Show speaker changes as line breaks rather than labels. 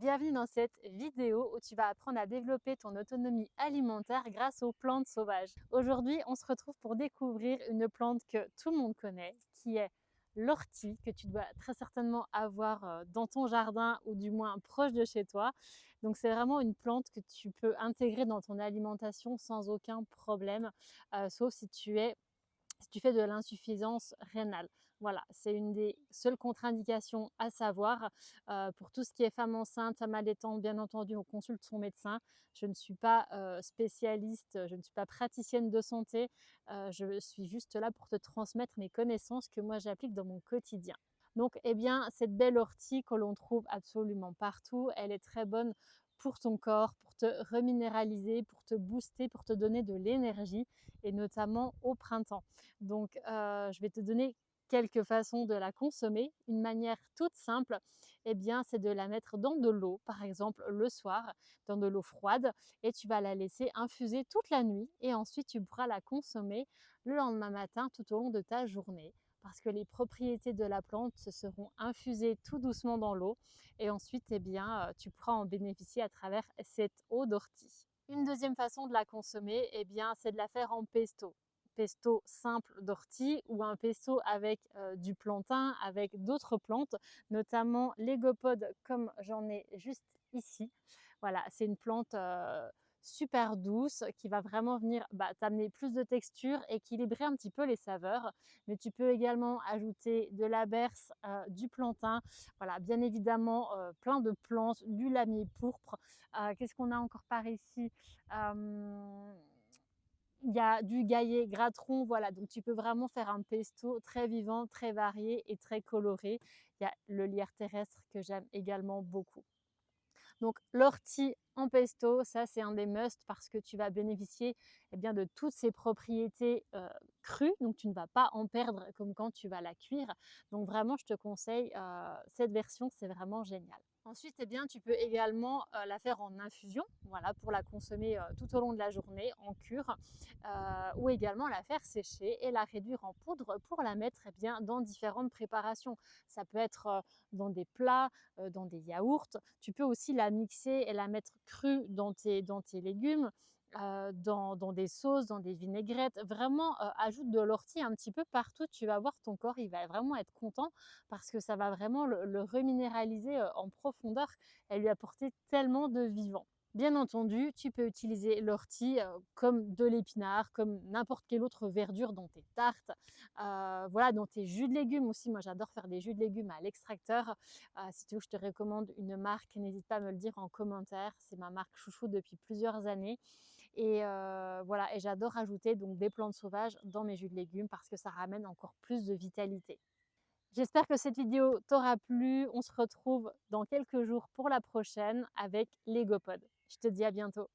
bienvenue dans cette vidéo où tu vas apprendre à développer ton autonomie alimentaire grâce aux plantes sauvages. Aujourd'hui, on se retrouve pour découvrir une plante que tout le monde connaît, qui est l'ortie, que tu dois très certainement avoir dans ton jardin ou du moins proche de chez toi. Donc c'est vraiment une plante que tu peux intégrer dans ton alimentation sans aucun problème, sauf si tu fais de l'insuffisance rénale. Voilà, c'est une des seules contre-indications à savoir. Pour tout ce qui est femme enceinte, femme allaitante, bien entendu, on consulte son médecin. Je ne suis pas spécialiste, je ne suis pas praticienne de santé. Je suis juste là pour te transmettre mes connaissances que moi j'applique dans mon quotidien. Donc, eh bien, cette belle ortie que l'on trouve absolument partout, elle est très bonne pour ton corps, pour te reminéraliser, pour te booster, pour te donner de l'énergie et notamment au printemps. Donc, je vais te donner quelques façons de la consommer. Une manière toute simple, eh bien, c'est de la mettre dans de l'eau, par exemple le soir, dans de l'eau froide, et tu vas la laisser infuser toute la nuit et ensuite tu pourras la consommer le lendemain matin tout au long de ta journée parce que les propriétés de la plante se seront infusées tout doucement dans l'eau et ensuite eh bien, tu pourras en bénéficier à travers cette eau d'ortie. Une deuxième façon de la consommer, eh bien, c'est de la faire en pesto. Pesto simple d'ortie ou un pesto avec du plantain, avec d'autres plantes, notamment l'égopode comme j'en ai juste ici. Voilà, c'est une plante super douce qui va vraiment venir t'amener plus de texture, équilibrer un petit peu les saveurs. Mais tu peux également ajouter de la berce, du plantain, voilà, bien évidemment plein de plantes, du lamier pourpre. Qu'est-ce qu'on a encore par ici? Il y a du gaillet gratteron, voilà, donc tu peux vraiment faire un pesto très vivant, très varié et très coloré. Il y a le lierre terrestre que j'aime également beaucoup. Donc l'ortie en pesto, ça c'est un des must parce que tu vas bénéficier eh bien, de toutes ses propriétés crues, donc tu ne vas pas en perdre comme quand tu vas la cuire. Donc vraiment, je te conseille cette version, c'est vraiment génial. Ensuite, eh bien, tu peux également la faire en infusion, voilà, pour la consommer tout au long de la journée en cure, ou également la faire sécher et la réduire en poudre pour la mettre eh bien, dans différentes préparations. Ça peut être dans des plats, dans des yaourts. Tu peux aussi la mixer et la mettre crue dans tes légumes, dans des sauces, dans des vinaigrettes. Vraiment, ajoute de l'ortie un petit peu partout. Tu vas voir ton corps, il va vraiment être content parce que ça va vraiment le reminéraliser en profondeur et lui apporter tellement de vivant. Bien entendu, tu peux utiliser l'ortie comme de l'épinard, comme n'importe quelle autre verdure dans tes tartes, voilà, dans tes jus de légumes aussi. Moi, j'adore faire des jus de légumes à l'extracteur. Si tu veux, je te recommande une marque, n'hésite pas à me le dire en commentaire. C'est ma marque chouchou depuis plusieurs années. Et voilà, et j'adore ajouter donc des plantes sauvages dans mes jus de légumes parce que ça ramène encore plus de vitalité. J'espère que cette vidéo t'aura plu. On se retrouve dans quelques jours pour la prochaine avec les GoPod. Je te dis à bientôt.